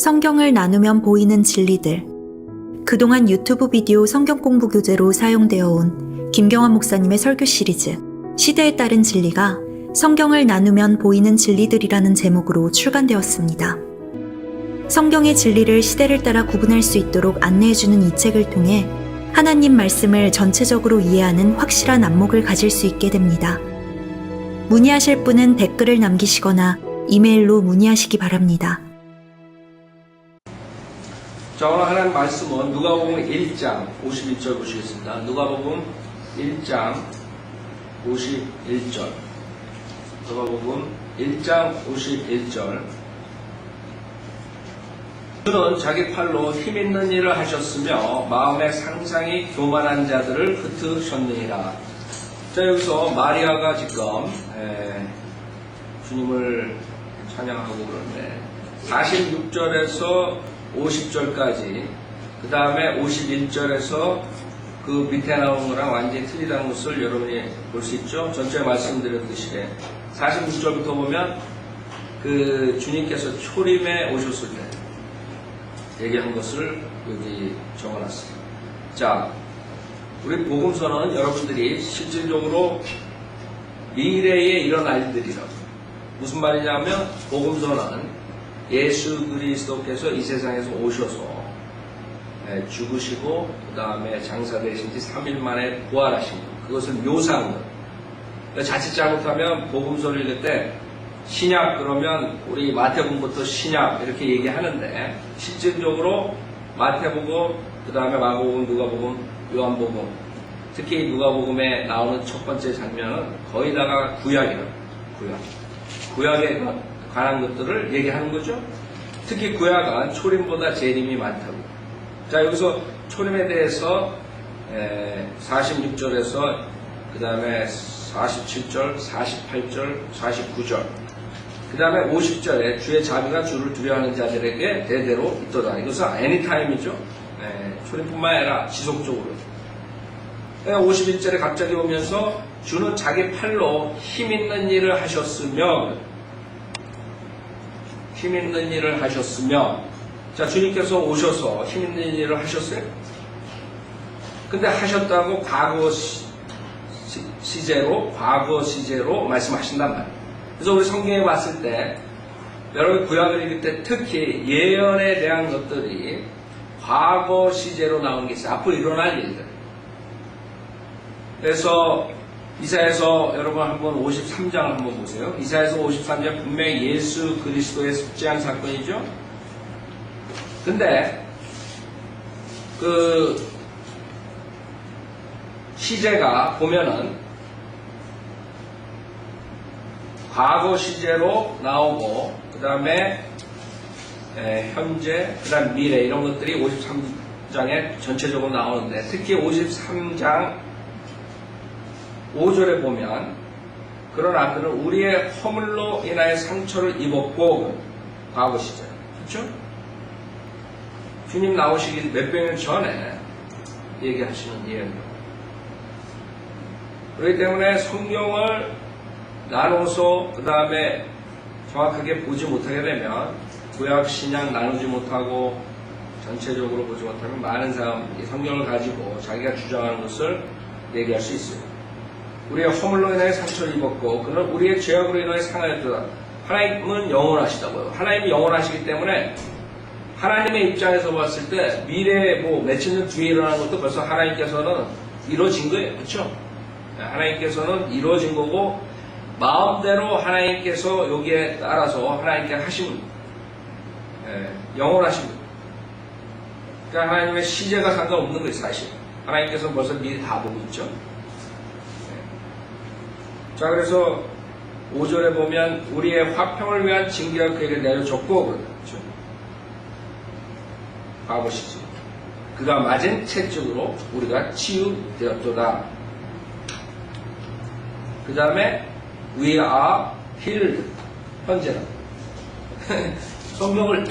성경을 나누면 보이는 진리들. 그동안 유튜브 비디오 성경 공부 교재로 사용되어 온 김경환 목사님의 설교 시리즈 시대에 따른 진리가 성경을 나누면 보이는 진리들이라는 제목으로 출간되었습니다. 성경의 진리를 시대를 따라 구분할 수 있도록 안내해주는 이 책을 통해 하나님 말씀을 전체적으로 이해하는 확실한 안목을 가질 수 있게 됩니다. 문의하실 분은 댓글을 남기시거나 이메일로 문의하시기 바랍니다. 자, 오늘 하나님 말씀은 누가복음 1장 51절 보시겠습니다. 누가복음 1장 51절. 누가복음 1장 51절. 주는 자기 팔로 힘있는 일을 하셨으며 마음의 상상이 교만한 자들을 흩으셨느니라. 자, 여기서 마리아가 지금 주님을 찬양하고 그러는데 46절에서 50절까지 그 다음에 51절에서 그 밑에 나오는 거랑 완전히 틀리다는 것을 여러분이 볼 수 있죠. 전체 말씀드렸듯이 46절부터 보면 그 주님께서 초림에 오셨을 때 얘기한 것을 여기 적어놨습니다. 자, 우리 복음서는 여러분들이 실질적으로 미래에 일어날 일들이라고. 무슨 말이냐면 복음서는 예수 그리스도께서 이 세상에서 오셔서 죽으시고 그 다음에 장사되신 지 3일 만에 부활하신 것, 그것을 묘사한 것. 그러니까 자칫 잘못하면 복음서를 읽을 때 신약 그러면 우리 마태복음부터 신약 이렇게 얘기하는데 실질적으로 마태복음 그 다음에 마가복음, 누가복음, 요한복음, 특히 누가복음에 나오는 첫 번째 장면은 거의 다가 구약이에요. 구약에 관한 것들을 얘기하는 거죠. 특히 구약은 초림보다 재림이 많다고. 자, 여기서 초림에 대해서 46절에서 그 다음에 47절, 48절, 49절 그 다음에 50절에 주의 자비가 주를 두려워하는 자들에게 대대로 있도다. 이것은 애니타임이죠. 초림뿐만 아니라 지속적으로. 51절에 갑자기 오면서 주는 자기 팔로 힘있는 일을 하셨으며 자, 주님께서 오셔서 힘있는 일을 하셨어요. 근데 하셨다고 과거 시제로 말씀하신단 말이에요. 그래서 우리 성경에 봤을 때 여러분 구약을 읽을 때 특히 예언에 대한 것들이 과거 시제로 나오는 게 있어요. 앞으로 일어날 일들. 그래서 이사야서 여러분 한번 53장을 한번 보세요. 이사야서 53장 분명히 예수 그리스도의 속죄한 사건이죠. 근데 그 시제가 보면은 과거 시제로 나오고 그 다음에 현재 그 다음 미래 이런 것들이 53장에 전체적으로 나오는데 특히 53장 5절에 보면 그러나 그는 우리의 허물로 인하여 상처를 입었고 과거 시제 그렇죠? 주님 나오시기 몇백 년 전에 얘기하시는 예언이에요. 그렇기 때문에 성경을 나눠서 그 다음에 정확하게 보지 못하게 되면 구약 신약 나누지 못하고 전체적으로 보지 못하면 많은 사람이 성경을 가지고 자기가 주장하는 것을 얘기할 수 있어요. 우리의 허물로 인하여 상처를 입었고 그는 우리의 죄악으로 인하여 상하였도다. 하나님은 영원하시다고요. 하나님이 영원하시기 때문에 하나님의 입장에서 봤을 때 미래에 몇천 년 뒤에 일어나는 것도 벌써 하나님께서는 이루어진 거예요. 그렇죠? 하나님께서는 이루어진 거고 마음대로 하나님께서 여기에 따라서 하나님께 하시면 영원하신 거예요. 그러니까 하나님의 시제가 상관없는 거예요. 사실 하나님께서 벌써 미리 다 보고 있죠. 자, 그래서 5절에 보면 우리의 화평을 위한 징계가 그에게 내려졌고 그렇죠. 과거 시제. 그가 맞은 채찍으로 우리가 치유되었도다. 그 다음에 we are healed. 현재는 성경을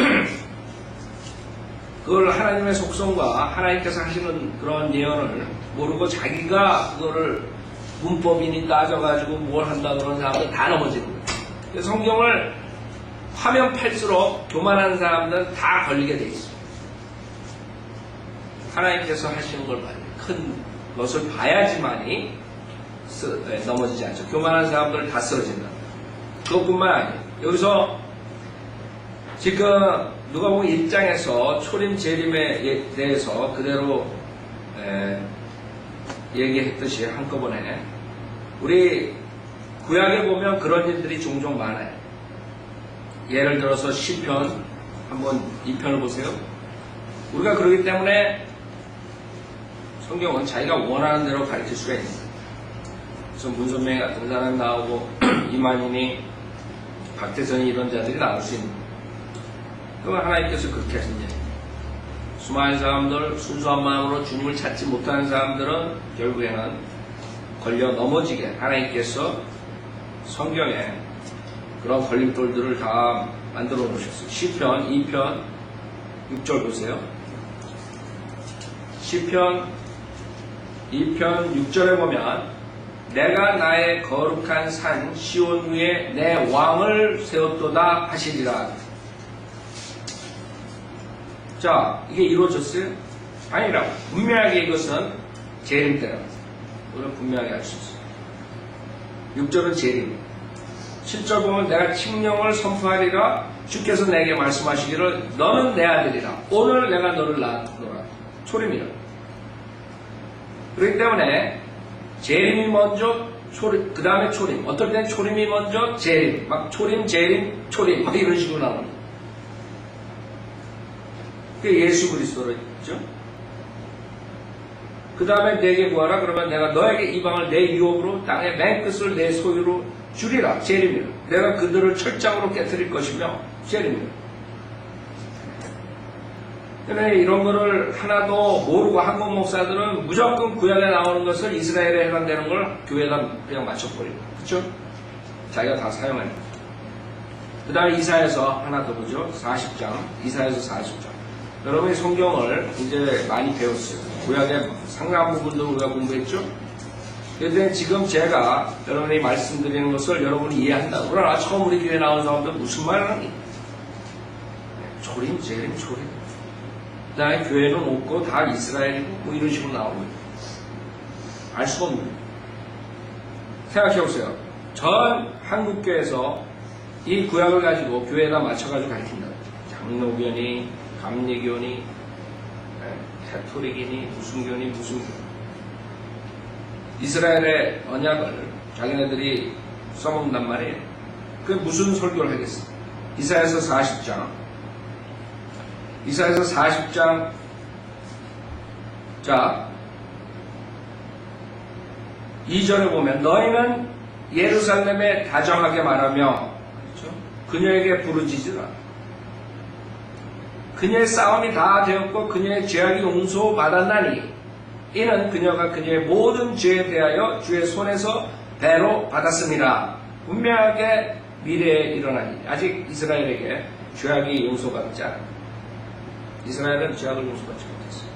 그걸 하나님의 속성과 하나님께서 하시는 그런 예언을 모르고 자기가 그거를 문법이니 따져가지고 뭘 한다 그러는 사람들 다 넘어지는 거예요. 성경을 파면 팔수록 교만한 사람들은 다 걸리게 돼 있어요. 하나님께서 하시는 걸 봐요. 큰 것을 봐야지만이 넘어지지 않죠. 교만한 사람들은 다 쓰러진다. 그것뿐만 아니에요. 여기서 지금 누가복음 1장에서 초림 재림에 대해서 그대로 얘기했듯이 한꺼번에 우리 구약에 보면 그런 일들이 종종 많아요. 예를 들어서 시편 한번 2편을 보세요. 우리가 그러기 때문에 성경은 자기가 원하는 대로 가르칠 수가 있습니다. 그래서 문선명 같은 사람 나오고 이만희니 박태선이 이런 자들이 나올 수 있는 거예요. 그러면 하나님께서 그렇게 하신다. 수많은 사람들, 순수한 마음으로 주님을 찾지 못하는 사람들은 결국에는 걸려 넘어지게 하나님께서 성경에 그런 걸림돌들을 다 만들어 놓으셨어요. 시편 2편 6절 보세요. 시편 2편 6절에 보면 내가 나의 거룩한 산 시온 위에 내 왕을 세웠도다 하시리라. 자, 이게 이루어졌어요? 아니라고. 분명하게 이것은 재림 때라고. 우리는 분명하게 알 수 있어요. 6절은 재림. 7절 보면 내가 칙령을 선포하리라. 주께서 내게 말씀하시기를 너는 내 아들이라. 오늘 내가 너를 낳았노라. 초림이라. 그렇기 때문에 재림이 먼저 그 다음에 초림. 어떨 때는 초림이 먼저 재림. 막 초림, 재림, 초림. 막 이런 식으로 나옵니다. 그게 예수 그리스도로 있죠. 그 다음에 내게 구하라. 그러면 내가 너에게 이방을 내 유업으로 땅의 맨 끝을 내 소유로 주리라. 재림이라. 내가 그들을 철장으로 깨뜨릴 것이며 재림이라. 그런데 이런 거를 하나도 모르고 한국 목사들은 무조건 구약에 나오는 것을 이스라엘에 해당되는 걸 교회가 그냥 맞춰버리고, 그렇죠? 자기가 다 사용하는 거죠. 그 다음에 이사야서 하나 더 보죠. 40장, 이사야서 40장. 여러분이 성경을 이제 많이 배웠어요. 구약의 상당 부분도 우리가 공부했죠. 그런데 지금 제가 여러분이 말씀드리는 것을 여러분이 이해한다. 그러나 처음 우리 교회 나온 사람들 무슨 말을 하니? 초림, 재림, 초림. 그 다음에 교회는 없고 다 이스라엘이고 뭐 이런 식으로 나오는 거예요. 알 수가 없는 거예요. 생각해보세요. 전 한국교회에서 이 구약을 가지고 교회에다 맞춰가지고 가르친다. 장로교니, 감리교니, 캐토릭이니, 무슨 교니, 무슨 교. 이스라엘의 언약을 자기네들이 써먹는단 말이에요. 그 무슨 설교를 하겠어? 이사야서 40장. 이사야서 40장. 자, 2절에 보면 너희는 예루살렘에 다정하게 말하며, 그렇죠? 그녀에게 부르짖으라. 그녀의 싸움이 다 되었고 그녀의 죄악이 용서받았나니 이는 그녀가 그녀의 모든 죄에 대하여 주의 손에서 배로 받았습니다. 분명하게 미래에 일어나니. 아직 이스라엘에게 죄악이 용서받지 않았다. 이스라엘은 죄악을 용서받지 못했어요.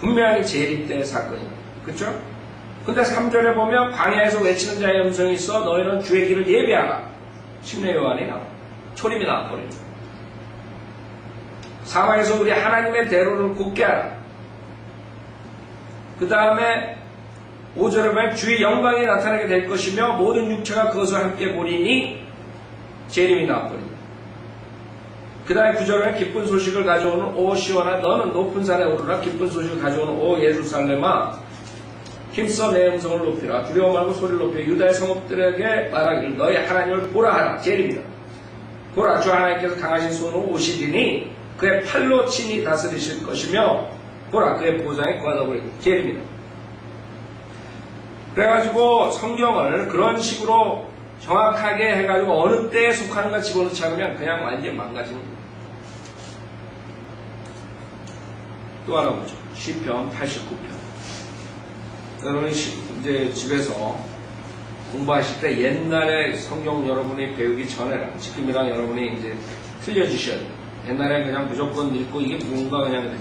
분명하게 재림 때의 사건입니다. 그렇죠? 근데 3절에 보면 광야에서 외치는 자의 음성이 있어 너희는 주의 길을 예비하라. 침례 요한이 나와. 초림이 나와버립니다. 사망에서 우리 하나님의 대로를 굳게 하라. 그 다음에 5절에 보면 주의 영광이 나타나게 될 것이며 모든 육체가 그것을 함께 보리니 재림이 나와버립니다. 그 다음에 9절에 기쁜 소식을 가져오는 오 시온아 너는 높은 산에 오르라. 기쁜 소식을 가져오는 오 예루살렘아 힘써 내 음성을 높이라. 두려워 말고 소리를 높여 유다의 성읍들에게 말하기를 너희 하나님을 보라 하라. 재림이다. 보라 주 하나님께서 강하신 손으로 오시리니 그의 팔로 친히 다스리실 것이며 보라 그의 보좌에 구하다 보리니 재림이다. 그래가지고 성경을 그런 식으로 정확하게 해가지고 어느 때에 속하는가 집어넣지 않으면 그냥 완전 망가지는 거예요. 또 하나 보죠. 시편 89편. 여러분이 이제 집에서 공부하실 때 옛날에 성경 여러분이 배우기 전에랑 지금이랑 여러분이 이제 틀려주셔야 돼요. 옛날에 그냥 무조건 읽고 이게 뭔가 그냥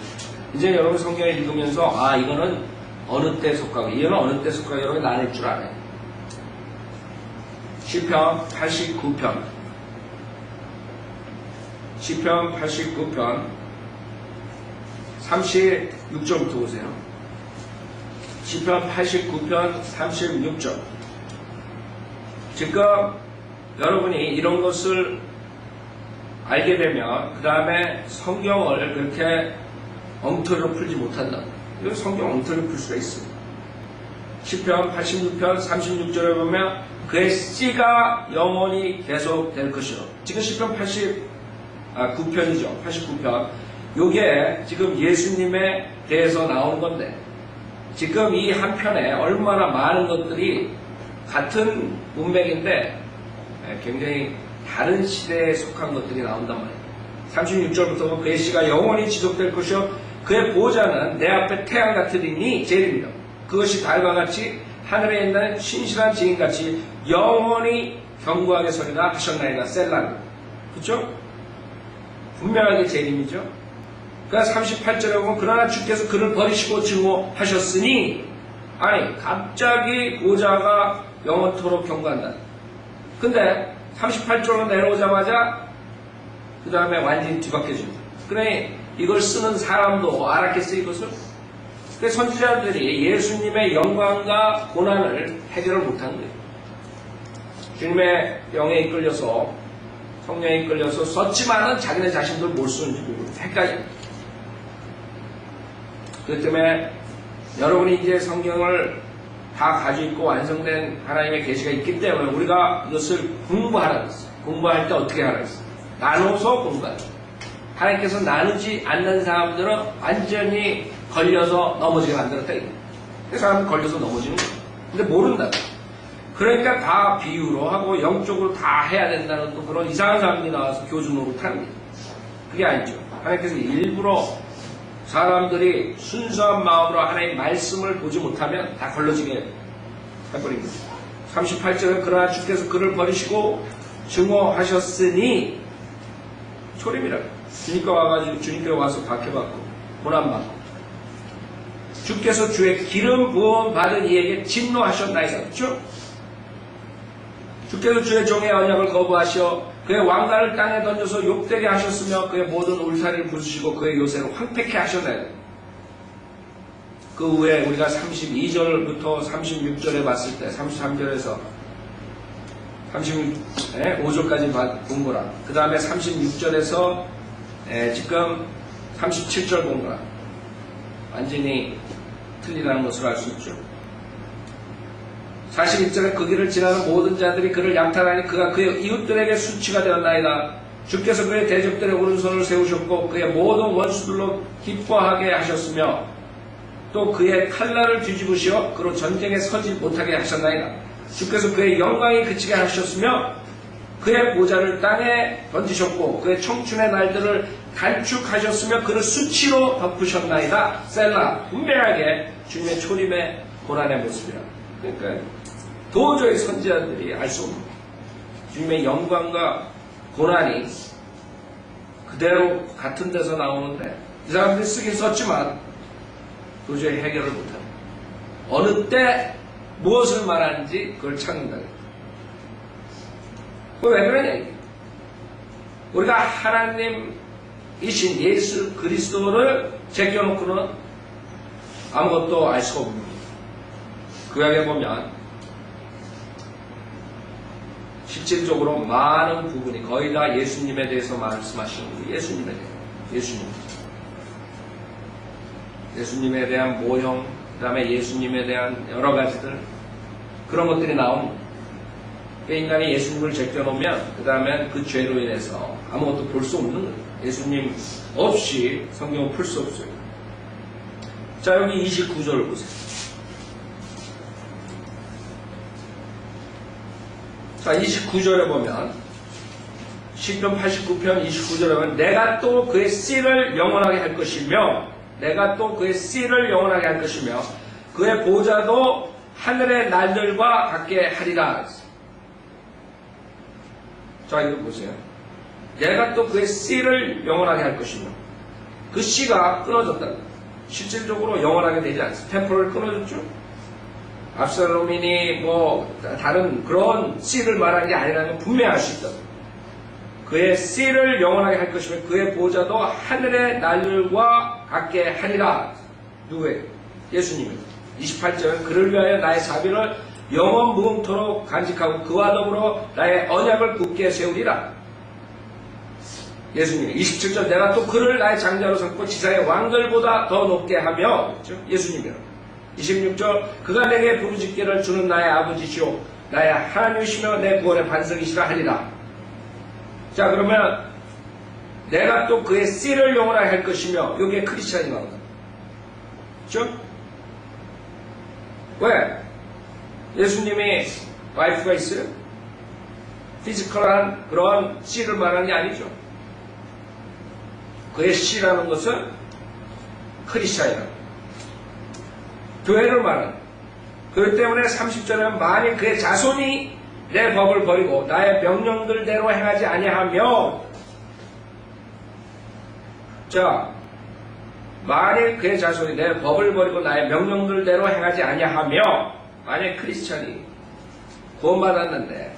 이제 여러분 성경을 읽으면서 아 이거는 어느 때 속하고 이거는 어느 때 속하고 여러분이 나눌 줄 알아요. 시편 89편 시편 89편 36절부터 보세요. 시편 89편 36절. 지금 여러분이 이런 것을 알게 되면 그 다음에 성경을 그렇게 엉터리로 풀지 못한다. 이건 성경 엉터리로 풀 수가 있습니다. 시편 86편 36절에 보면 그의 씨가 영원히 계속 될 것이요. 지금 시편 89편이죠. 89편. 요게 지금 예수님에 대해서 나오는 건데 지금 이 한 편에 얼마나 많은 것들이 같은 문맥인데 굉장히 다른 시대에 속한 것들이 나온단 말이에요. 36절부터 그의 씨가 영원히 지속될 것이요 그의 보호자는 내 앞에 태양 같으리니 제일입니다. 그것이 달과 같이 하늘에 있는 신실한 지인같이 영원히 견고하게 서리라 하셨나이다. 셀라. 그렇죠? 분명하게 제일임이죠. 그러니까 38절에 보면 그러나 주께서 그를 버리시고 증오하셨으니 아니 갑자기 보호자가 영원토록 견고한다. 근데 38절로 내려오자마자 그 다음에 완전히 뒤바뀌어집니다. 그러니 이걸 쓰는 사람도 알았겠어요, 이것을? 그 선지자들이 예수님의 영광과 고난을 해결을 못한 거예요. 주님의 영에 이끌려서, 성령에 이끌려서 썼지만은 자기네 자신들 뭘 쓰는지 모르고 헷갈려요. 그렇기 때문에 여러분이 이제 성경을 다 가지고 있고 완성된 하나님의 계시가 있기 때문에 우리가 이것을 공부하라고 했어요. 공부할 때 어떻게 하라고 했어요? 나눠서 공부하라. 하나님께서 나누지 않는 사람들은 완전히 걸려서 넘어지게 만들었다. 그 사람은 걸려서 넘어지는 거예요. 근데 모른다. 그러니까 다 비유로 하고 영적으로 다 해야 된다는 또 그런 이상한 사람들이 나와서 교주 노릇하는 거예요. 그게 아니죠. 하나님께서 일부러 사람들이 순수한 마음으로 하나님의 말씀을 보지 못하면 다 걸러지게 해버린 거죠. 38절에 그러나 주께서 그를 버리시고 증오하셨으니 초림이라고. 주님께 와가지고 주님께 와서 박해받고 고난받고 주께서 주의 기름 부음 받은 이에게 진노하셨나이다. 그렇죠? 주께서 주의 종의 언약을 거부하시어 그의 왕관을 땅에 던져서 욕되게 하셨으며 그의 모든 울타리를 부수시고 그의 요새를 황폐케 하셨나이다. 그 후에 우리가 32절부터 36절에 봤을 때 33절에서 35절까지 본 거라. 그 다음에 36절에서 지금 37절 본 거라. 완전히 틀리다는 것을 알 수 있죠. 41절에 그 길을 지나는 모든 자들이 그를 양탄하니 그가 그의 이웃들에게 수치가 되었나이다. 주께서 그의 대적들의 오른손을 세우셨고 그의 모든 원수들로 기뻐하게 하셨으며 또 그의 칼날을 뒤집으시어 그로 전쟁에 서지 못하게 하셨나이다. 주께서 그의 영광이 그치게 하셨으며 그의 보좌를 땅에 던지셨고 그의 청춘의 날들을 단축하셨으며 그를 수치로 덮으셨나이다. 셀라. 분명하게 주님의 초림의 고난의 모습이라. 그러니까 도저히 선지자들이 알 수 없는 주님의 영광과 고난이 그대로 같은 데서 나오는데 이 사람들이 쓰긴 썼지만 도저히 해결을 못합니다. 어느 때 무엇을 말하는지 그걸 찾는다. 왜 그러냐 이게. 우리가 하나님이신 예수 그리스도를 제껴놓고는 아무것도 알 수 없는 거예요. 구약에 보면 실질적으로 많은 부분이 거의 다 예수님에 대해서 말씀하시는 거예요. 예수님에 대해서. 예수님에 대한 모형, 그 다음에 예수님에 대한 여러 가지들 그런 것들이 나오는 거예요. 인간이 예수님을 제껴놓으면 그 다음엔 그 죄로 인해서 아무것도 볼 수 없는 거예요. 예수님 없이 성경을 풀 수 없어요. 자, 여기 29절을 보세요. 자, 29절에 보면 시편 89편 29절에 보면 내가 또 그의 씨를 영원하게 할 것이며 내가 또 그의 씨를 영원하게 할 것이며 그의 보좌도 하늘의 날들과 같게 하리라. 자, 이거 보세요. 내가 또 그의 씨를 영원하게 할 것이며 그 씨가 끊어졌다. 실질적으로 영원하게 되지 않습니다. 템포를 끊어졌죠. 압살롬이니 뭐 다른 그런 씨를 말하는 게 아니라는 건 분명히 알 수 있다. 그의 씨를 영원하게 할 것이며 그의 보좌도 하늘의 날과 같게 하리라. 누구예요? 예수님입니다. 28절 그를 위하여 나의 자비를 영원 무궁토록 간직하고 그와 더불어 나의 언약을 굳게 세우리라. 예수님. 27절 내가 또 그를 나의 장자로 삼고 지상의 왕들보다 더 높게 하며, 그렇죠? 예수님이요. 26절 그가 내게 부르짖기를 주는 나의 아버지시오 나의 하나님이시며 내 구원의 반석이시라 하리라. 자, 그러면 내가 또 그의 씨를 영원하게 할 것이며, 여기에 크리스찬이 나온다. 그렇죠? 왜? 예수님이 와이프가 있어요? 피지컬한 그런 씨를 말하는 게 아니죠. 그의 씨라는 것은 크리스찬이라고. 교회를 말하는. 그렇기 때문에 30절에는 만일 그의 자손이 내 법을 버리고 나의 명령들대로 행하지 아니하며, 자, 만일 그의 자손이 내 법을 버리고 나의 명령들대로 행하지 아니하며, 만약 크리스찬이 구원받았는데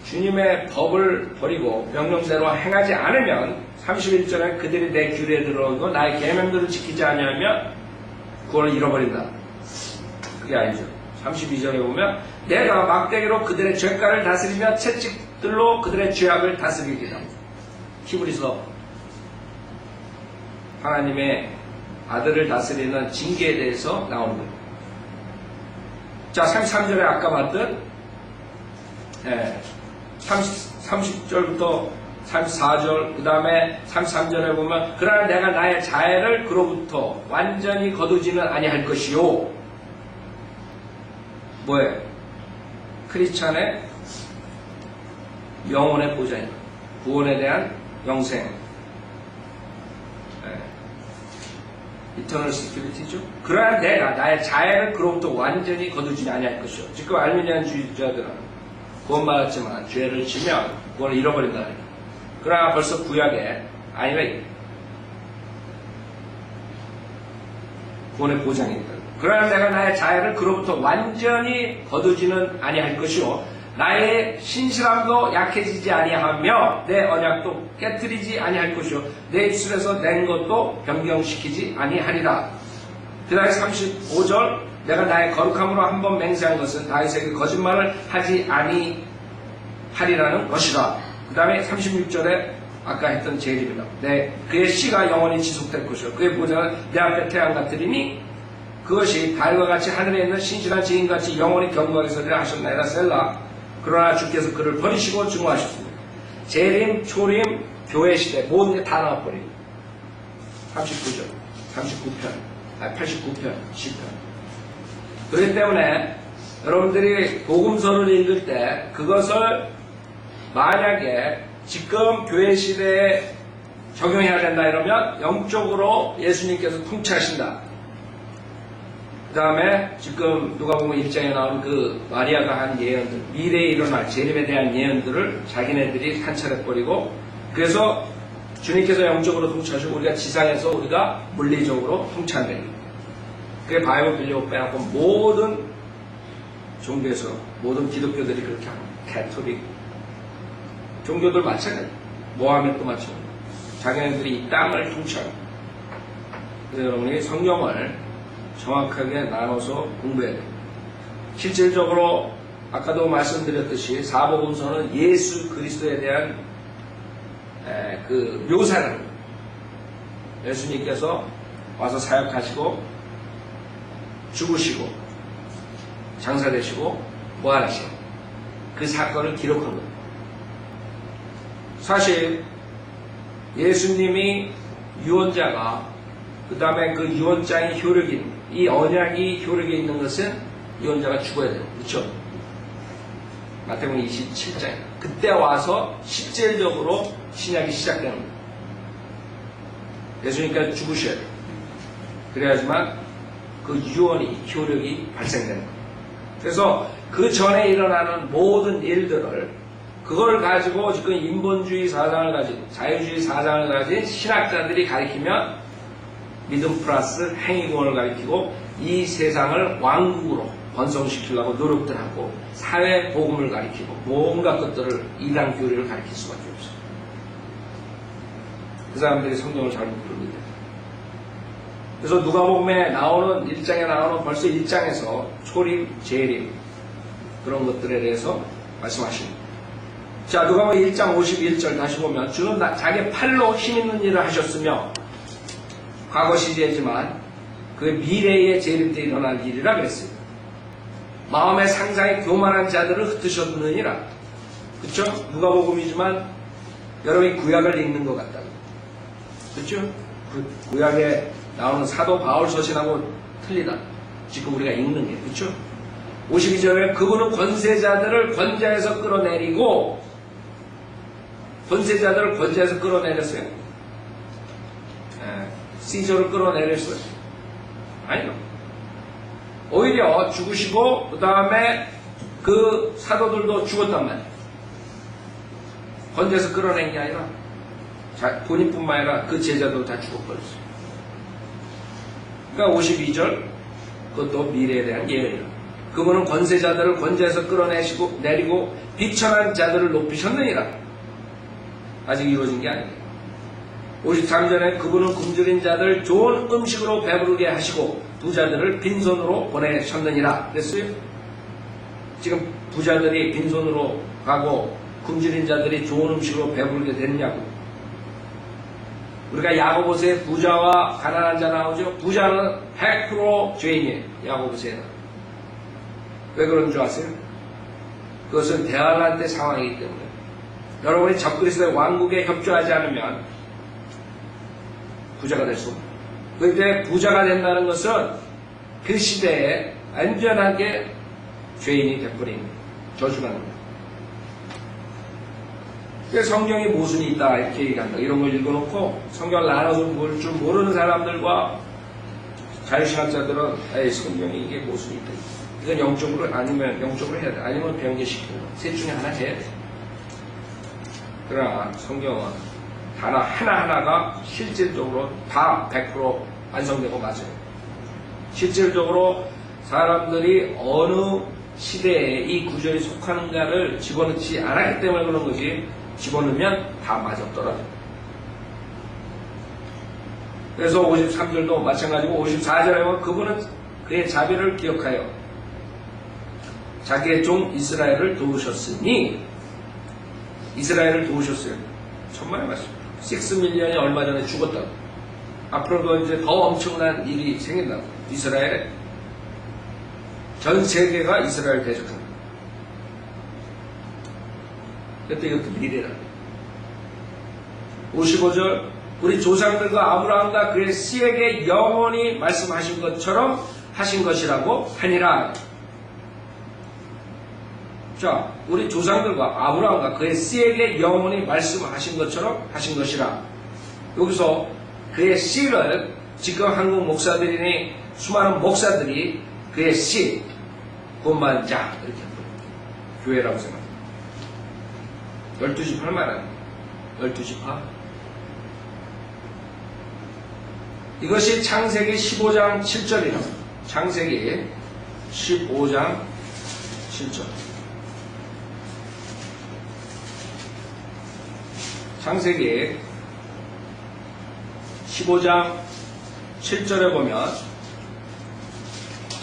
주님의 법을 버리고 명령대로 행하지 않으면 31절에 그들이 내 규례에 들어오고 나의 계명들을 지키지 아니하면 구원을 잃어버린다. 그게 아니죠. 32절에 보면 내가 막대기로 그들의 죄가를 다스리며 채찍들로 그들의 죄악을 다스리리라. 히브리서 하나님의 아들을 다스리는 징계에 대해서 나오는 겁니다. 자, 33절에 아까 봤던 30절부터 34절 그 다음에 33절에 보면 그러나 내가 나의 자애를 그로부터 완전히 거두지는 아니할 것이요. 뭐예요? 크리스찬의 영혼의 보장입니다. 구원에 대한 영생, 이터널 시큐리티죠. 그러나 내가 나의 자애를 그로부터 완전히 거두지 아니할 것이요. 지금 알미니안주의자들은 구원받았지만 죄를 지면 구원을 잃어버린다. 그러나 벌써 구약에 아니면 구원의 보장이 있다. 그러나 내가 나의 자애를 그로부터 완전히 거두지는 아니할 것이요 나의 신실함도 약해지지 아니하며 내 언약도 깨뜨리지 아니할 것이요 내 입술에서 낸 것도 변경시키지 아니하리라. 그 다음에 35절 내가 나의 거룩함으로 한번 맹세한 것은 다윗에게 거짓말을 하지 아니하리라는 것이라. 그 다음에 36절에 아까 했던 제일입니다. 그의 씨가 영원히 지속될 것이요 그의 보좌는 내 앞에 태양 같으리니 그것이 달과 같이 하늘에 있는 신실한 증인같이 영원히 경고하게 서리라 하셨나이다. 셀라. 그러나 주께서 그를 버리시고 증오하셨습니다. 재림, 초림, 교회 시대 모든 게 다 나와버리고 39절, 39편, 89편, 10편. 그렇기 때문에 여러분들이 복음서를 읽을 때 그것을 만약에 지금 교회 시대에 적용해야 된다 이러면 영적으로 예수님께서 통치하신다. 그 다음에 지금 누가 보면 1장에 나온 그 마리아가 한 예언들, 미래에 일어날 재림에 대한 예언들을 자기네들이 산찰해버리고 그래서 주님께서 영적으로 통치하시고 우리가 지상에서 우리가 물리적으로 통치한다. 그게 바이블 빌리고 빼놓고 모든 종교에서 모든 기독교들이 그렇게 합니다. 캐토릭 종교들 마찬가지, 모하메도 마찬가지. 자기네들이 이 땅을 통치합니다. 그래서 여러분이 성경을 정확하게 나눠서 공부해야 돼요. 실질적으로 아까도 말씀드렸듯이 사복음서는 예수 그리스도에 대한 그 묘사를 예수님께서 와서 사역하시고 죽으시고 장사되시고 부활하시고 그 사건을 기록한 겁니다. 사실 예수님이 유언자가 그 다음에 그 유언장이 효력이 이 언약이 효력이 있는 것은 유언자가 죽어야 돼요. 그렇죠? 마태복음 27장 그때 와서 실질적으로 신약이 시작되는 거예요. 예수님께서 죽으셔야 돼요. 그래야지만 그 유언이 효력이 발생되는 거예요. 그래서 그 전에 일어나는 모든 일들을 그걸 가지고 지금 인본주의 사상을 가진 자유주의 사상을 가진 신학자들이 가리키면 믿음 플러스 행위구원을 가리키고 이 세상을 왕국으로 번성시키려고 노력들 하고 사회 복음을 가리키고 온갖 것들을 이단 교리를 가리킬 수밖에 없어요. 그 사람들이 성경을 잘못 풀고 있다. 그래서 누가복음에 나오는 1장에 나오는 벌써 1장에서 초림, 재림 그런 것들에 대해서 말씀하십니다. 자, 누가복음 1장 51절 다시 보면 주는 자기 팔로 힘 있는 일을 하셨으며 과거 시제지만 그 미래의 재림 때 일어날 일이라 그랬어요. 마음의 상상이 교만한 자들을 흩으셨느니라. 그쵸? 누가복음이지만 여러분이 구약을 읽는 것 같다. 그쵸? 구약에 나오는 사도 바울 서신하고 틀리다. 지금 우리가 읽는 게. 그쵸? 52절에 그분은 권세자들을 권좌에서 끌어내리고 권세자들을 권좌에서 끌어내렸어요. 시저를 끌어내렸어요. 아니요. 오히려 죽으시고 그 다음에 그 사도들도 죽었단 말이에요. 권좌에서 끌어낸 게 아니라 본인뿐만 아니라 그 제자도 다 죽어버렸어요. 그러니까 52절 그것도 미래에 대한 예언이에요. 그분은 권세자들을 권좌에서 끌어내리고 비천한 자들을 높이셨느니라. 아직 이루어진 게 아니에요. 53절에 그분은 굶주린 자들 좋은 음식으로 배부르게 하시고 부자들을 빈손으로 보내셨느니라 그랬어요. 지금 부자들이 빈손으로 가고 굶주린 자들이 좋은 음식으로 배부르게 됐냐고. 우리가 야고보서에 부자와 가난한 자 나오죠. 부자는 100% 죄인이에요. 야고보서에는. 왜 그런 줄 아세요? 그것은 대환란 때 상황이기 때문에 여러분이 적그리스도의 왕국에 협조하지 않으면 부자가 될 수 없어요. 그런데 부자가 된다는 것은 그 시대에 안전하게 죄인이 되어버린 저주라는 거예요. 그래서 성경에 모순이 있다 이렇게 얘기한다. 이런 걸 읽어놓고 성경을 나눠서 볼 줄 모르는 사람들과 자유신학자들은 에이 성경이 이게 모순이 있다. 이건 영적으로 아니면 영적으로 해야 돼. 아니면 변개시키는 거. 셋 중에 하나 해야 돼. 그러나 성경은 단어 하나하나가 실질적으로 다 100% 완성되고 맞아요. 실질적으로 사람들이 어느 시대에 이 구절이 속하는가를 집어넣지 않았기 때문에 그런 거지 집어넣으면 다 맞았더라. 그래서 53절도 마찬가지고 54절에 보면 그분은 그의 자비를 기억하여 자기의 종 이스라엘을 도우셨으니 이스라엘을 도우셨어요. 천만의 말씀. 6밀리언이 얼마 전에 죽었다고. 앞으로도 이제 더 엄청난 일이 생긴다고. 이스라엘에 전 세계가 이스라엘 대적한다. 그때 이것도 미래다. 55절 우리 조상들과 아브라함과 그의 씨에게 영원히 말씀하신 것처럼 하신 것이라고 하니라. 자, 우리 조상들과 아브라함과 그의 씨에게 영원히 말씀하신 것처럼 하신 것이라. 여기서 그의 씨를 지금 한국 목사들이니 수많은 목사들이 그의 씨, 본반자 이렇게 부릅니다. 교회라고 생각합니다. 12지파 말하는 12지파. 이것이 창세기 15장 7절이라고. 창세기 15장 7절. 창세기 15장 7절에 보면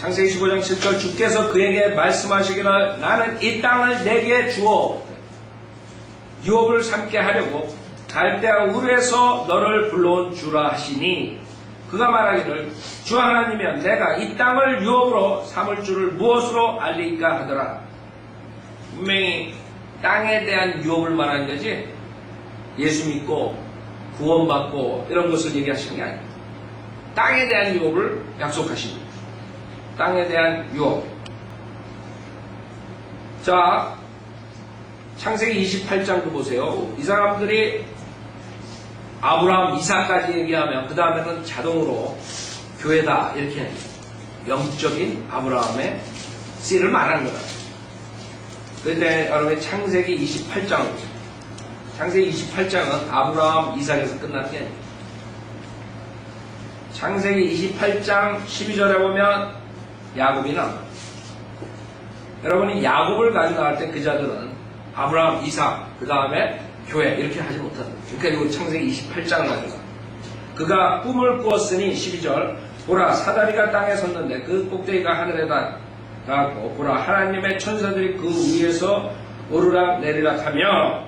창세기 15장 7절 주께서 그에게 말씀하시기를 나는 이 땅을 내게 주어 유업을 삼게 하려고 갈대아 우르에서 너를 불러온 주라 하시니 그가 말하기를 주 하나님이여 내가 이 땅을 유업으로 삼을 줄을 무엇으로 알리까 하더라. 분명히 땅에 대한 유업을 말하는 거지 예수 믿고 구원받고 이런 것을 얘기하시는 게 아닙니다. 땅에 대한 유업을 약속하십니다. 땅에 대한 유업. 자, 창세기 28장도 보세요. 이 사람들이 아브라함, 이삭까지 얘기하면 그 다음에는 자동으로 교회다 이렇게 영적인 아브라함의 씨를 말하는 거다. 그런데 여러분 창세기 28장을 보세요. 창세기 28장은 아브라함, 이삭에서 끝나는 게 아닙니다. 창세기 28장 12절에 보면 야곱이 나옵니다. 여러분이 야곱을 가져나갈 때 그 자들은 아브라함, 이삭, 그 다음에 교회 이렇게 하지 못한다. 그러니까 이거 창세기 28장을 가져가. 그가 꿈을 꾸었으니 12절 보라 사다리가 땅에 섰는데 그 꼭대기가 하늘에 닿았고 보라 하나님의 천사들이 그 위에서 오르락 내리락 하며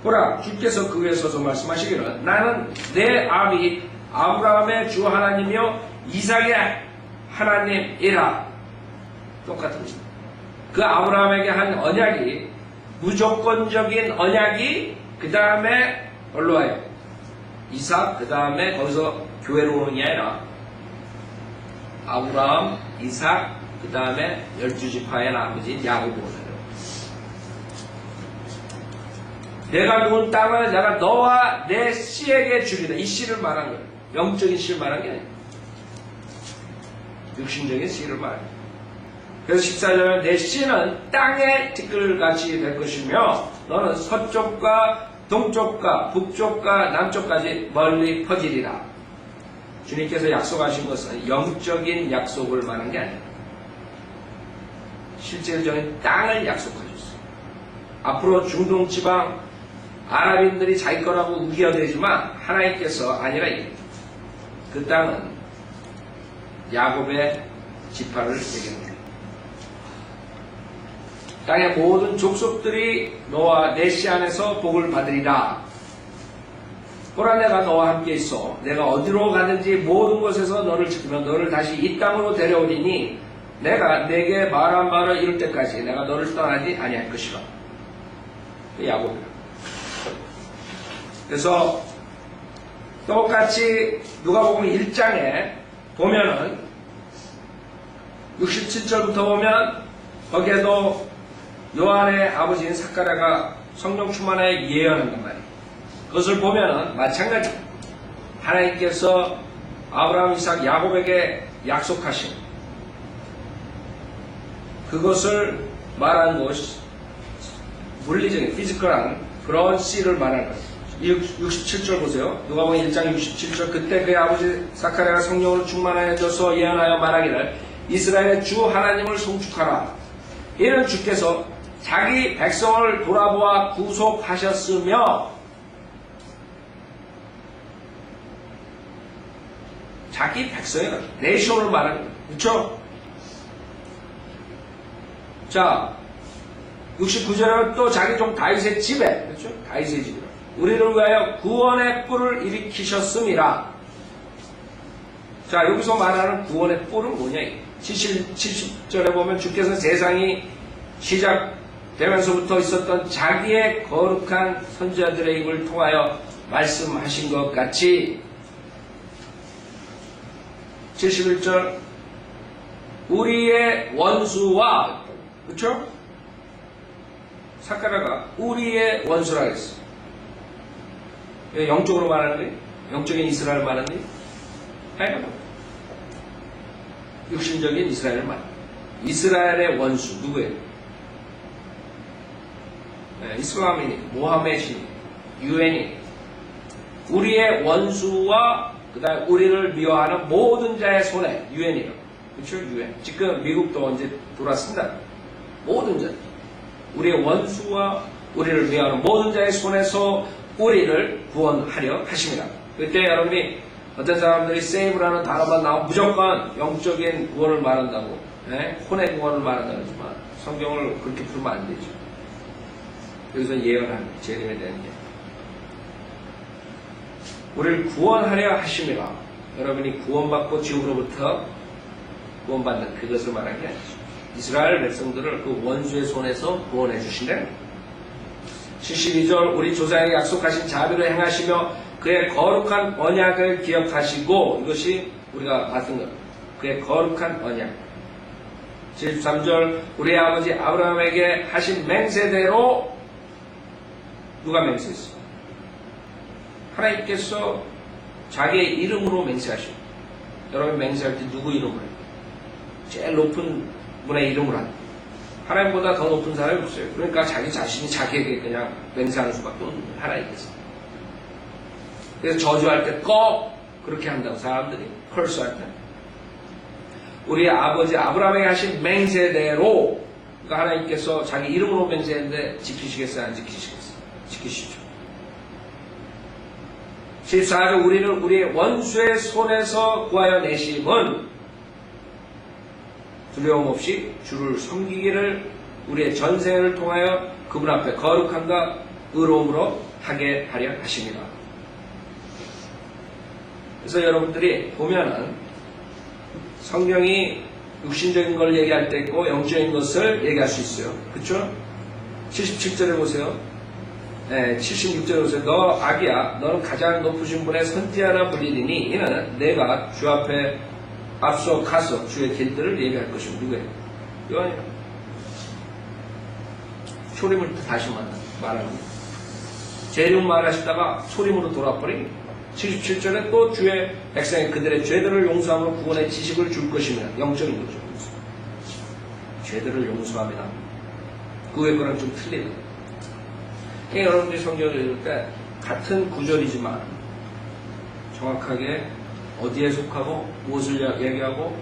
보라 주께서 그 위에 서서 말씀하시기를 나는 내 아비 아브라함의 주 하나님이요 이삭의 하나님이라. 똑같은 것입니다. 그 아브라함에게 한 언약이 무조건적인 언약이 그 다음에 뭘로 와요? 이삭 그 다음에 거기서 교회로 오는 게 아니라 아브라함, 이삭 그 다음에 12지파의 아버지 야곱으로 오는. 내가 누군 땅을 내가 너와 내 씨에게 주리라. 이 씨를 말한 거예요. 영적인 씨를 말한 게 아니에요. 육신적인 씨를 말해요. 그래서 14절에 내 씨는 땅의 티끌같이 될 것이며 너는 서쪽과 동쪽과 북쪽과 남쪽까지 멀리 퍼지리라. 주님께서 약속하신 것은 영적인 약속을 말한 게 아니에요. 실질적인 땅을 약속하셨어요. 앞으로 중동 지방 아랍인들이 자기 거라고 우겨대지만 하나님께서 아니라 그 땅은 야곱의 지파를 얘기합니다. 땅의 모든 족속들이 너와 내 씨 안에서 복을 받으리라. 보라 내가 너와 함께 있어 내가 어디로 가든지 모든 곳에서 너를 지키며 너를 다시 이 땅으로 데려오리니 내가 내게 말한 말을 이룰 때까지 내가 너를 떠나지 아니할 것이라. 야곱이라. 그래서 똑같이 누가복음 1장에 보면은 67절부터 보면 거기에도 요한의 아버지인 사카랴가 성령 충만하여 예언한단 말이에요. 그것을 보면은 마찬가지 하나님께서 아브라함, 이삭, 야곱에게 약속하신 그것을 말하는 것이 물리적인 피지컬한 그런 씨를 말하는 거예요. 67절 보세요. 누가복음 1장 67절 그때 그의 아버지 사카랴가 성령으로 충만하여져서 예언하여 말하기를 이스라엘의 주 하나님을 송축하라. 이는 주께서 자기 백성을 돌아보아 구속하셨으며 자기 백성이라 네이션을 말하는 거예요. 그렇죠? 자 69절에는 또 자기 종 다윗의 집에 그렇죠? 다윗의 집이라 우리를 위하여 구원의 뿔을 일으키셨음이라. 자 여기서 말하는 구원의 뿔은 뭐냐? 70절에 보면 주께서 세상이 시작되면서부터 있었던 자기의 거룩한 선지자들의 입을 통하여 말씀하신 것 같이 71절 우리의 원수와 그렇죠? 사카랴가 우리의 원수라 했어. 영적으로 말하는 거예요? 영적인 이스라엘 말하는 거예요? 아니요. 육신적인 이스라엘을 말하는 거예요. 이스라엘의 원수 누구예요? 이슬람이니, 모하메시니, 유엔이 우리의 원수와 그 다음에 우리를 미워하는 모든 자의 손에 유엔이라고. 그렇죠? 유엔. 지금 미국도 언제 돌았습니다. 모든 자. 우리의 원수와 우리를 미워하는 모든 자의 손에서 우리를 구원하려 하십니다. 그때 여러분이 어떤 사람들이 세이브라는 단어만 나오면 무조건 영적인 구원을 말한다고, 혼의 구원을 말한다고 하지만 성경을 그렇게 풀면 안 되죠. 여기서 예언하는 재림에 대한 게. 우리를 구원하려 하심이라. 여러분이 구원받고 지옥으로부터 구원받는 그것을 말하는 게 아니죠. 이스라엘 백성들을 그 원수의 손에서 구원해 주신다는 72절 우리 조상에게 약속하신 자비를 행하시며 그의 거룩한 언약을 기억하시고 이것이 우리가 봤던 것. 그의 거룩한 언약. 73절 우리 아버지 아브라함에게 하신 맹세대로 누가 맹세했어? 하나님께서 자기의 이름으로 맹세하시고 여러분 맹세할 때 누구 이름으로 해요? 제일 높은 분의 이름으로 합니다. 하나님보다 더 높은 사람이 없어요. 그러니까 자기 자신이 자기에게 그냥 맹세하는 수밖에 없는 거예요. 하나님께서. 그래서 저주할 때 꼭 그렇게 한다고 사람들이 컬스할 때. 우리 아버지 아브라함에게 하신 맹세대로 그러니까 하나님께서 자기 이름으로 맹세했는데 지키시겠어요? 안 지키시겠어요? 지키시죠. 14절 우리를 우리의 원수의 손에서 구하여 내심은 두려움 없이 주를 섬기기를 우리의 전생을 통하여 그분 앞에 거룩함과 의로움으로 하게 하려 하십니다. 그래서 여러분들이 보면은 성경이 육신적인 걸 얘기할 때 있고 영적인 것을 얘기할 수 있어요. 그렇죠? 77절에 보세요. 76절에 보세요. 너 아기야, 너는 가장 높으신 분의 선지자라 불리리니 이는 내가 주 앞에 앞서 가서 주의 길들을 얘기할 것이고 누구예요? 요한이요. 초림을 다시 말하는 거예요. 재림 말하시다가 초림으로 돌아버린 77절에 또 주의 백성이 그들의 죄들을 용서함으로 구원의 지식을 줄 것이며 영적인 거죠. 죄들을 용서합니다. 그 외 거랑 좀 틀리다. 여러분들이 성경을 읽을 때 같은 구절이지만 정확하게 어디에 속하고 무엇을 얘기하고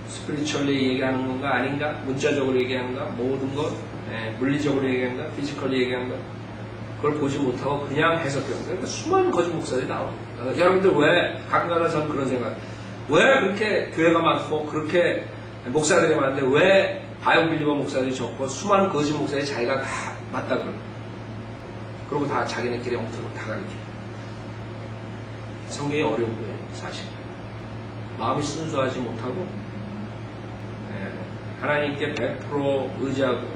스피리추얼리 얘기하는 건가 아닌가, 문자적으로 얘기하는가, 모든 것, 물리적으로 얘기하는가, 피지컬리 얘기하는가, 그걸 보지 못하고 그냥 해석해요. 그러니까 수많은 거짓 목사들이 나옵니다. 여러분들 왜 가끔가다 저는 그런 생각, 왜 그렇게 교회가 많고 그렇게 목사들이 많은데 왜 바이오빌리버 목사들이 적고 수많은 거짓 목사들이 자기가 다 맞다 그러고 그러고 다 자기네끼리 엉터리로 다 가르쳐요. 성경이 어려운 거예요, 사실. 마음이 순수하지 못하고 하나님께 100% 의지하고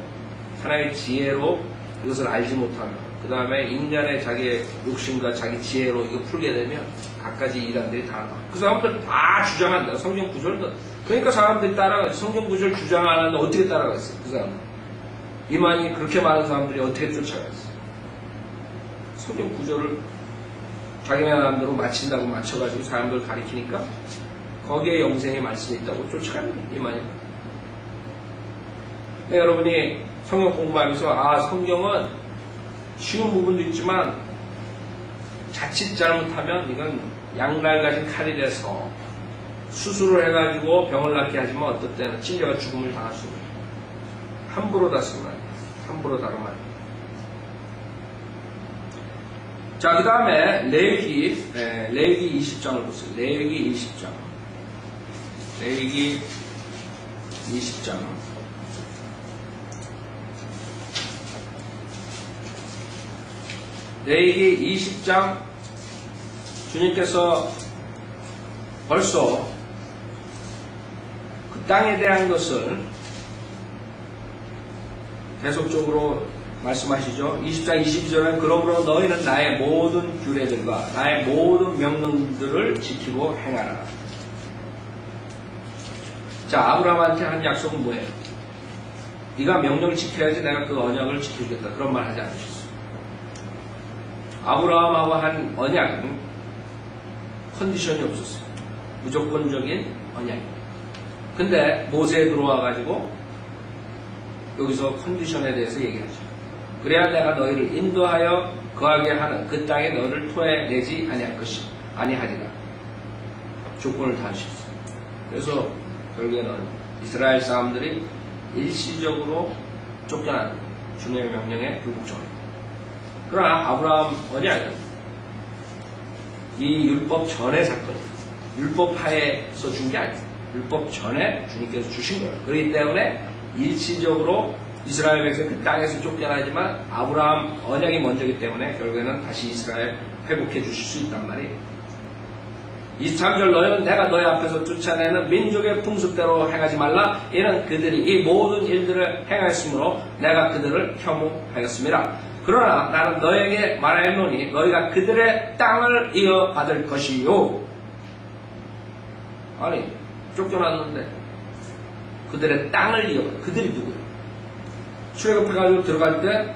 하나님의 지혜로 이것을 알지 못하면 그 다음에 인간의 자기의 욕심과 자기 지혜로 이거 풀게 되면 갖가지 이단들이 다 나와. 그 사람들 다 주장한다. 성경 구절도. 그러니까 사람들이 따라가지. 성경 구절 주장 안 하는데 어떻게 따라가겠어요? 그 사람. 이만이 그렇게 많은 사람들이 어떻게 쫓아가겠어요? 성경 구절을 자기네 마음대로 맞춘다고 맞춰가지고 사람들 가리키니까 거기에 영생의 말씀이 있다고 쫓아갑니다. 이만이. 여러분이 성경 공부하면서 성경은 쉬운 부분도 있지만 자칫 잘못하면 이건 양날 가진 칼이 돼서 수술을 해가지고 병을 낫게 하지만 어떨 때는 찔려가 죽음을 당할 수 있습니다. 함부로 다쓰면 안 돼요. 함부로 다루면 안 돼요. 자, 그 다음에 레위기 20장을 보세요. 레위기 20장. 레위기 20장. 레위기 20장 주님께서 벌써 그 땅에 대한 것을 계속적으로 말씀하시죠. 20장 22절은 그러므로 너희는 나의 모든 규례들과 나의 모든 명령들을 지키고 행하라. 자, 아브라함한테 한 약속은 뭐예요? 네가 명령을 지켜야지 내가 그 언약을 지켜주겠다. 그런 말 하지 않으셨어요. 아브라함하고 한 언약은 컨디션이 없었어요. 무조건적인 언약입니다. 근데 모세에 들어와가지고 여기서 컨디션에 대해서 얘기하죠. 그래야 내가 너희를 인도하여 거하게 하는 그 땅에 너희를 토해내지 아니하리라. 조건을 다 하셨어요. 그래서 결국에는 이스라엘 사람들이 일시적으로 쫓겨난 주님의 명령에 불복종합니다. 그러나 아브라함 언약은 이 율법 전의 사건이에요. 율법 하에서 준 게 아니에요. 율법 전에 주님께서 주신 거예요. 그렇기 때문에 일시적으로 이스라엘 백성이 그 땅에서 쫓겨나지만 아브라함 언약이 먼저이기 때문에 결국에는 다시 이스라엘 회복해 주실 수 있단 말이에요. 23절 너희는 내가 너희 앞에서 쫓아내는 민족의 풍습대로 행하지 말라. 이는 그들이 이 모든 일들을 행하였으므로 내가 그들을 혐오하였습니다. 그러나 나는 너에게 말하였노니 너희가 그들의 땅을 이어받을 것이요. 아니 쫓겨났는데 그들의 땅을 이어받을. 그들이 누구예요? 출애굽해가지고 들어갈 때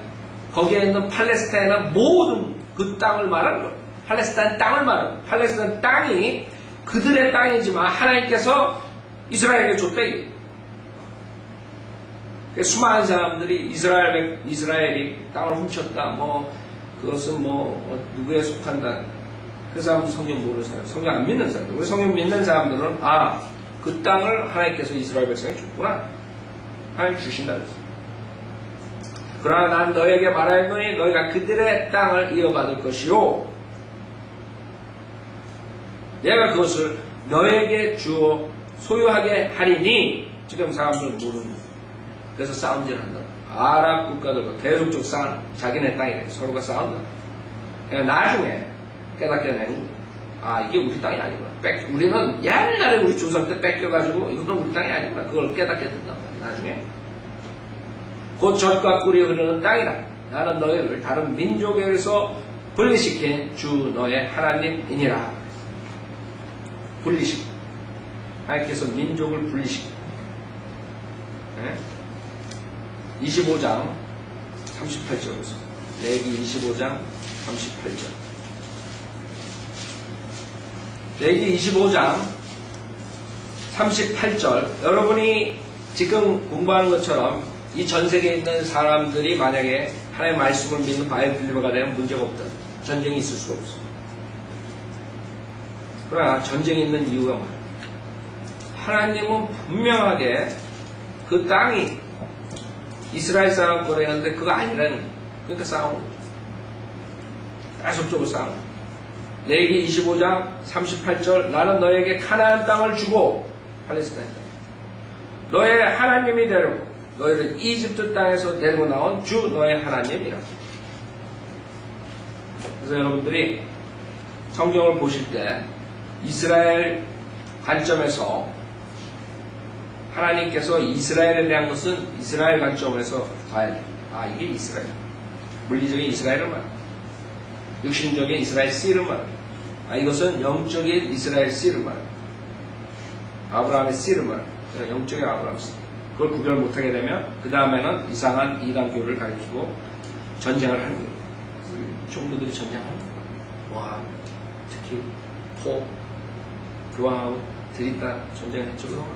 거기에 있는 팔레스타인의 모든 그 땅을 말하는 거예요. 팔레스타인 땅을 말하는 거예요. 팔레스타인 땅이 그들의 땅이지만 하나님께서 이스라엘에게 줬다. 수많은 사람들이 이스라엘이 땅을 훔쳤다. 그것은 누구에 속한다. 그 사람도 성경 모르는 사람, 성경 안 믿는 사람들. 우리 성경 믿는 사람들은 그 땅을 하나님께서 이스라엘 백성에 줬구나. 하나님 주신다 그랬어요. 그러나 난 너에게 말하노니 너희가 그들의 땅을 이어받을 것이요 내가 그것을 너에게 주어 소유하게 하리니. 지금 사람들은 모르는 거예요. 그래서 싸움질 한다. 아랍 국가들과 계속적 싸움, 자기네 땅이래. 서로가 싸운다. 그러니까 나중에 깨닫게 되는 거예요. 아, 이게 우리 땅이 아니구나. 우리는 옛날에 우리 조상 때 뺏겨가지고 이거는 우리 땅이 아니구나. 그걸 깨닫게 된단 말이야. 나중에 곧 젖과 꿀이 흐르는 땅이다. 나는 너희를 다른 민족에서 분리시킨 주 너의 하나님이니라. 분리시킨. 하나님께서 민족을 분리시킨. 네? 25장 38절에서 레위기 25장 38절. 레위기 25장 38절. 여러분이 지금 공부하는 것처럼 이 전 세계에 있는 사람들이 만약에 하나님의 말씀을 믿는 바이블리버가 되면 문제가 없다. 전쟁이 있을 수가 없어. 그러나 전쟁이 있는 이유가 뭐야? 하나님은 분명하게 그 땅이 이스라엘 사람 거래하는데 그거 아니라는 거예요. 그러니까 싸우는 거죠. 계속적으로 싸우는 거예요. 레위기 25장 38절. 나는 너에게 가나안 땅을 주고 팔레스타인 땅 너의 하나님이 되려고 너희를 이집트 땅에서 데리고 나온 주 너의 하나님이라. 그래서 여러분들이 성경을 보실 때 이스라엘 관점에서 하나님께서 이스라엘에 대한 것은 이스라엘 관점에서 봐야 돼요. 아, 이게 이스라엘. 물리적인 이스라엘을 말합니다. 육신적인 이스라엘 씨를 말합니다. 아, 이것은 영적인 이스라엘 씨를 말합니다. 아브라함의 씨를 말합니다. 영적인 아브라함 씨. 그걸 구별 못하게 되면 그 다음에는 이상한 이단교를 가르치고 전쟁을 하는 거예요. 종교들이 전쟁하는 거예요. 와, 특히 교황하고 드리다 전쟁했죠.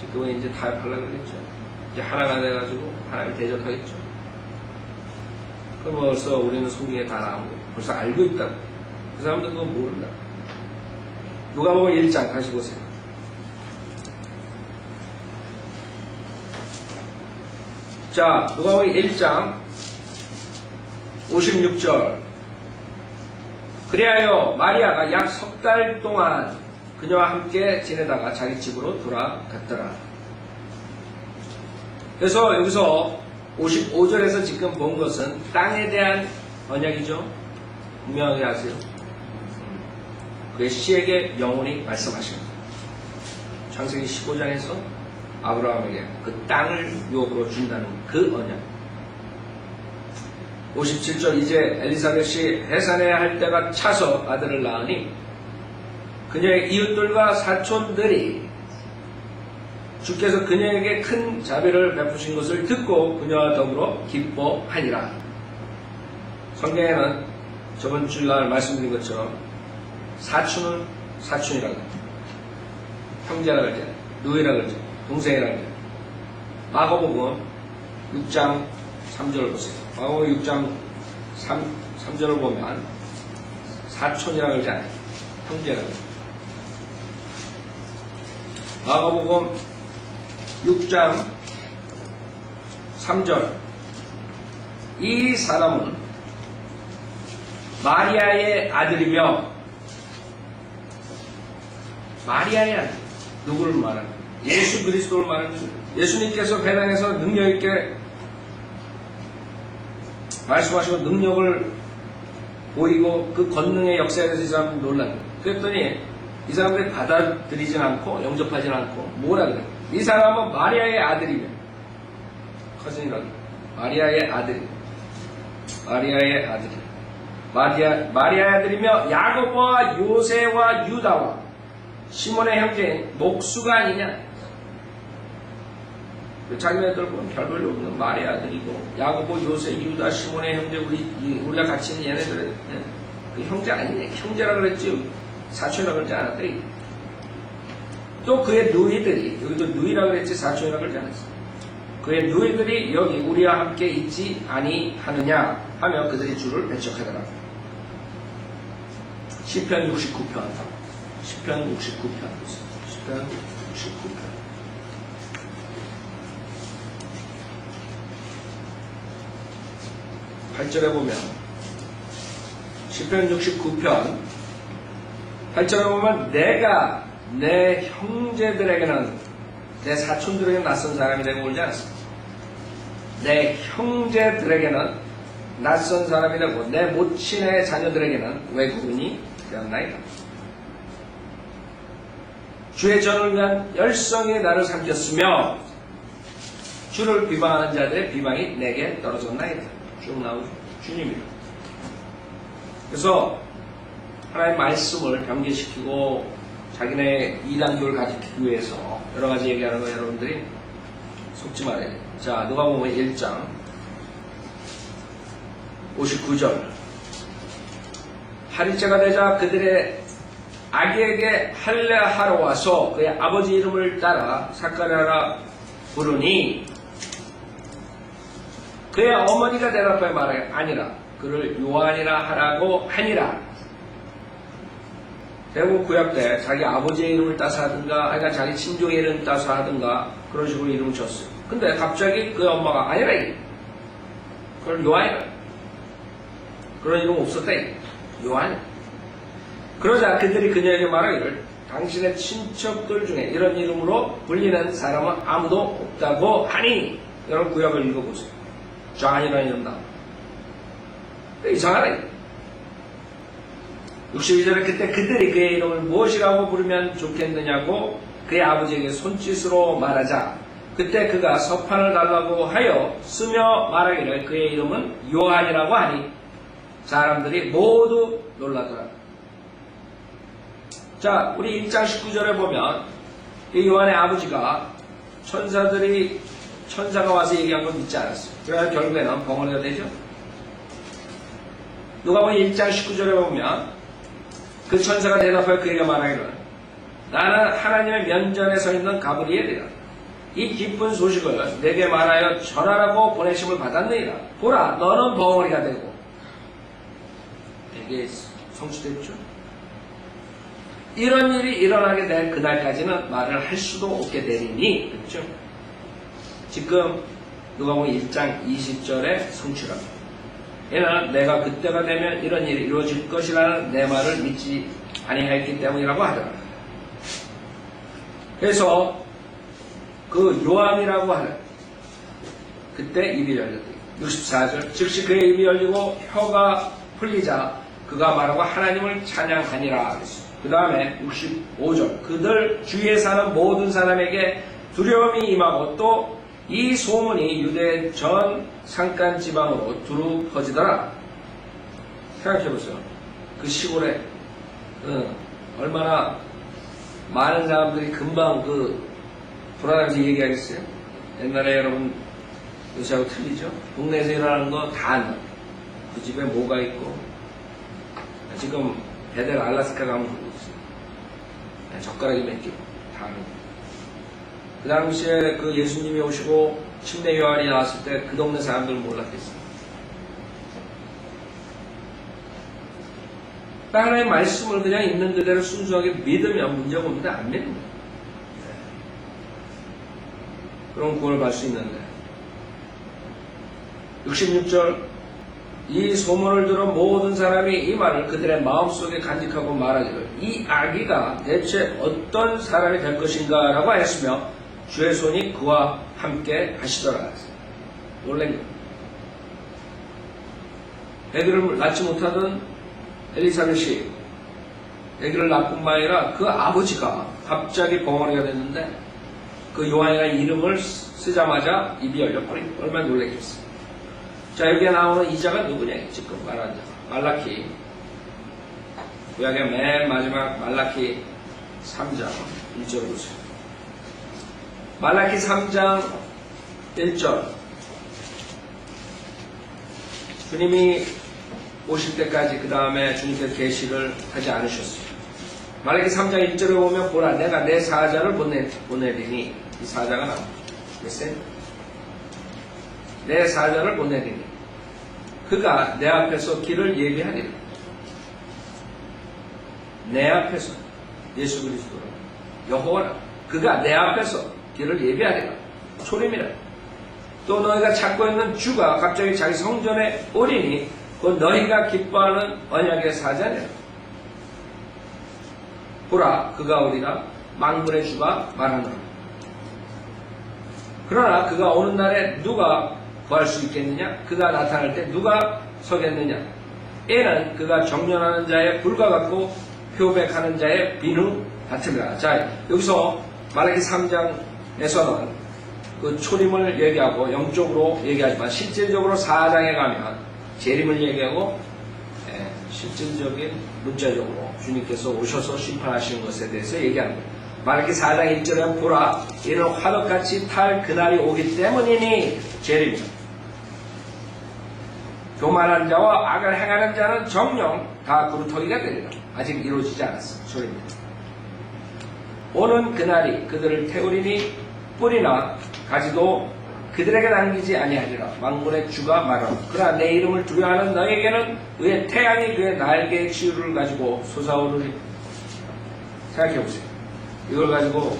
지금은 이제 타협하려고 그랬죠. 이제 하나가 돼가지고 하나님 대적하겠죠. 그럼 벌써 우리는 성경에 다 나온 거예요. 벌써 알고 있다고. 그 사람들 그거 모른다. 누가복음 1장 다시 보세요. 자, 누가복음 1장 56절. 그리하여 마리아가 약 석 달 동안 그녀와 함께 지내다가 자기 집으로 돌아갔더라. 그래서 여기서 55절에서 지금 본 것은 땅에 대한 언약이죠. 분명하게 하세요. 그의 씨에게 영원히 말씀하신 거예요. 창세기 15장에서 아브라함에게 그 땅을 유업으로 준다는 그 언약. 57절. 이제 엘리사벳이 해산해야 할 때가 차서 아들을 낳으니 그녀의 이웃들과 사촌들이 주께서 그녀에게 큰 자비를 베푸신 것을 듣고 그녀와 더불어 기뻐하니라. 성경에는 저번 주날 말씀드린 것처럼 사촌은 사촌이라고 해요. 형제라고 하죠. 누이라고 하죠. 동생이라고 하죠. 마가복음 6장 3절을 보세요. 마가복음 6장 3절을 보면 사촌이라고 하지 않아요. 형제라고 하죠. 마가복음 6장 3절. 이 사람은 마리아의 아들이며, 마리아의 아들, 누구를 말하는 거예요? 예수 그리스도를 말하는 거예요. 예수님께서 배당에서 능력있게 말씀하시고 능력을 보이고 그 권능의 역사에 대해서 이 사람은 놀랐어요. 그랬더니 이 사람들이 받아들이진 않고 영접하진 않고 뭐라 그래요? 이 사람은 마리아의 아들이며, 커진이라고 마리아의 아들이, 마리아의 아들이, 마리아의 아들이며 야고보와 요새와 유다와 시몬의 형제인 목수가 아니냐. 자기네들 보면 별 별로 없는 마리아 아들이고 야고보, 요새, 유다, 시몬의 형제, 우리가 같이 있는 얘네들은 그 형제 아니네. 형제라 그랬지 사촌이라 그러지 않았다. 또 그의 누이들이, 여기도 누이라 그랬지 사촌이라 그러지 않았어. 그의 누이들이 여기 우리와 함께 있지 아니하느냐 하며 그들이 주를 배척하더라. 시편 69편. 시편 69편. 시편 69편. 8절에 보면 시편 69편 8절에 보면 내가 내 형제들에게는 내 사촌들에게 낯선 사람이 되고 울지 않았습니다. 내 형제들에게는 낯선 사람이 되고 내 모친의 자녀들에게는 외국인이 되었나이다. 주의 전을 위한 열성이 나를 삼켰으며 주를 비방하는 자들의 비방이 내게 떨어졌나이다. 쭉 나오죠. 주님이요. 그래서 하나님의 말씀을 변개시키고 자기네 이단교를 가지키기 위해서 여러 가지 얘기하는 거 여러분들이 속지 말아야 돼요. 자, 누가복음 1장 59절. 할일째가 되자 그들의 아기에게 할례하러 와서 그의 아버지 이름을 따라 사카랴라 부르니 그의 어머니가 대답하여 말하여 아니라 그를 요한이라 하라고 하니라. 대부분 구약 때 자기 아버지의 이름을 따서 하든가 아니면 자기 친족의 이름 따서 하든가 그런 식으로 이름을 줬어요. 근데 갑자기 그의 엄마가 아니라 그걸 요한이라. 그런 이름 없었다. 요한. 그러자 그들이 그녀에게 말하기를 당신의 친척들 중에 이런 이름으로 불리는 사람은 아무도 없다고 하니. 여러분 구약을 읽어보세요. 존이라는 이름 나와. 이상하네. 62절에 그때 그들이 그의 이름을 무엇이라고 부르면 좋겠느냐고 그의 아버지에게 손짓으로 말하자 그때 그가 서판을 달라고 하여 쓰며 말하기를 그의 이름은 요한이라고 하니 사람들이 모두 놀라더라. 자, 우리 1장 19절에 보면 이 요한의 아버지가 천사가 와서 얘기한 걸 믿지 않았어요. 그래서 결국에는 벙어리가 되죠. 누가복음 1장 19절에 보면 그 천사가 대답하여 그에게 말하기를 나는 하나님의 면전에 서 있는 가브리엘이라. 이 기쁜 소식을 내게 말하여 전하라고 보내심을 받았느니라. 보라, 너는 벙어리가 되고. 이게 성취됐죠. 이런 일이 일어나게 될 그날까지는 말을 할 수도 없게 되리니. 그렇죠? 지금 누가복음 1장 20절에 성취랍니다. 이는 내가 그때가 되면 이런 일이 이루어질 것이라는 내 말을 믿지 아니하였기 때문이라고 하더라. 그래서 그 요한이라고 하는 그때 입이 열렸다. 64절 즉시 그의 입이 열리고 혀가 풀리자 그가 말하고 하나님을 찬양하니라. 그 다음에 65절 그들 주위에 사는 모든 사람에게 두려움이 임하고 또 이 소문이 유대 전 산간 지방으로 두루 퍼지더라. 생각해보세요. 그 시골에 얼마나 많은 사람들이 금방 돌아다니면서 얘기하겠어요? 옛날에 여러분 요새하고 틀리죠? 동네에서 일어나는 거 다 안다. 그 집에 뭐가 있고 지금 배들 알라스카 가면 그러고 있어요. 젓가락이 몇 개 다 아는. 그 당시에 그 예수님이 오시고 침례 요한이 나왔을 때 그 동네 사람들은 몰랐겠어요. 하나님의 말씀을 그냥 있는 그대로 순수하게 믿으면 문제가 없는데 안 믿습니다. 그럼 구원을 받을 수 있는데 66절 이 소문을 들은 모든 사람이 이 말을 그들의 마음속에 간직하고 말하기를 이 아기가 대체 어떤 사람이 될 것인가 라고 하였으며 주의 손이 그와 함께 하시더라. 놀란 것. 아기를 낳지 못하던 엘리사벳이 아기를 낳은 뿐만 아니라 그 아버지가 갑자기 벙어리가 됐는데 그 요한이라는 이름을 쓰자마자 입이 열려버린 얼마나 놀랐겠어요. 자, 여기에 나오는 이자가 누구냐? 지금 말한 자. 말라키. 구약의 맨 마지막 말라키 3장 1절을 보세요. 말라키 3장 1절. 주님이 오실 때까지 그 다음에 주님께서 계시를 하지 않으셨어요. 말라키 3장 1절에 보면 보라 내가 내 사자를 보내리니 이 사자가 나옵니다. 내 사자를 보내리니 그가 내 앞에서 길을 예비하리라. 내 앞에서 예수 그리스도로 여호와라. 그가 내 앞에서 길을 예비하리라. 초림이라. 또 너희가 찾고 있는 주가 갑자기 자기 성전에 오리니 곧 너희가 기뻐하는 언약의 사자니라. 보라, 그가 오리라. 만군의 주가 말하노라. 그러나 그가 오는 날에 누가 구할 수 있겠느냐? 그가 나타날 때 누가 서겠느냐? 이는 그가 정련하는 자의 불과 같고 표백하는 자의 비누 같으리라. 자, 여기서 말라기 3장에서는 그 초림을 얘기하고 영적으로 얘기하지만 실질적으로 4장에 가면 재림을 얘기하고 실질적인 문자적으로 주님께서 오셔서 심판하시는 것에 대해서 얘기하는 거예요. 말라기 4장 1절에 보라, 이는 화덕같이 탈 그날이 오기 때문이니 재림이다. 교만한 자와 악을 행하는 자는 정령 다 구루터기가 되리라. 아직 이루어지지 않았어. 소리입니다. 오는 그날이 그들을 태우리니 뿌리나 가지도 그들에게 남기지 아니하리라. 만군의 주가 말하노라. 그러나 내 이름을 두려워하는 너에게는 의의 태양이 그의 날개의 치유를 가지고 솟아오르리. 생각해보세요. 이걸 가지고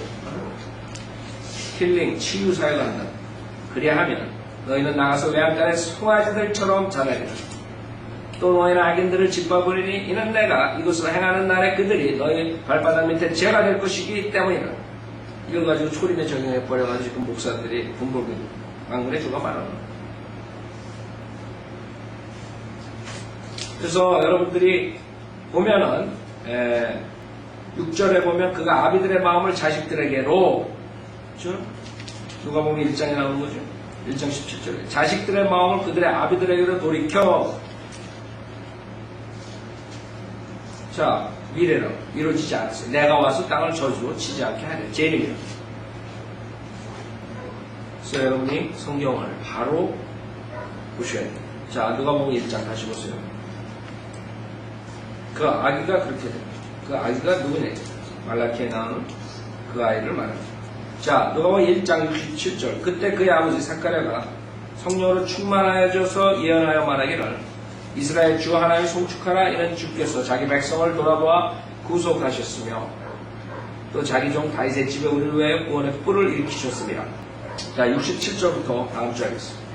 힐링, 치유 사역을 한다. 그리하면 너희는 나가서 외양간의 송아지들처럼 자라리라. 또 너희는 악인들을 짓밟으리니 이는 내가 이것을 행하는 날에 그들이 너희 발바닥 밑에 죄가 될 것이기 때문이라. 이걸 가지고 초림에 적용해버려가지고 지금 목사들이 군복을 만군의 주가 말하는. 그래서 여러분들이 보면은 6절에 보면 그가 아비들의 마음을 자식들에게로, 그렇죠? 누가 보면 1장에 나오는 거죠. 1장 17절에 자식들의 마음을 그들의 아비들에게로 돌이켜. 자, 미래는 이루어지지 않았어요. 내가 와서 땅을 저주로 치지 않게 하려. 재림이라. 그래서 여러분이 성경을 바로 보셔야 돼요. 자, 누가 보면 1장 다시 보세요. 그 아기가 그렇게 됩니다. 그 아기가 누구냐? 말라키에 나오는 그 아이를 말합니다. 자, 누가 보면 1장 67절. 그때 그의 아버지 사카랴가 성령으로 충만하여져서 예언하여 말하기를 이스라엘 주 하나님을 송축하라. 이는 주께서 자기 백성을 돌아보아 구속하셨으며 또 자기 종 다윗의 집에 우리를 위하여 구원의 뿔을 일으키셨습니다. 자, 67절부터 다음 주 하겠습니다.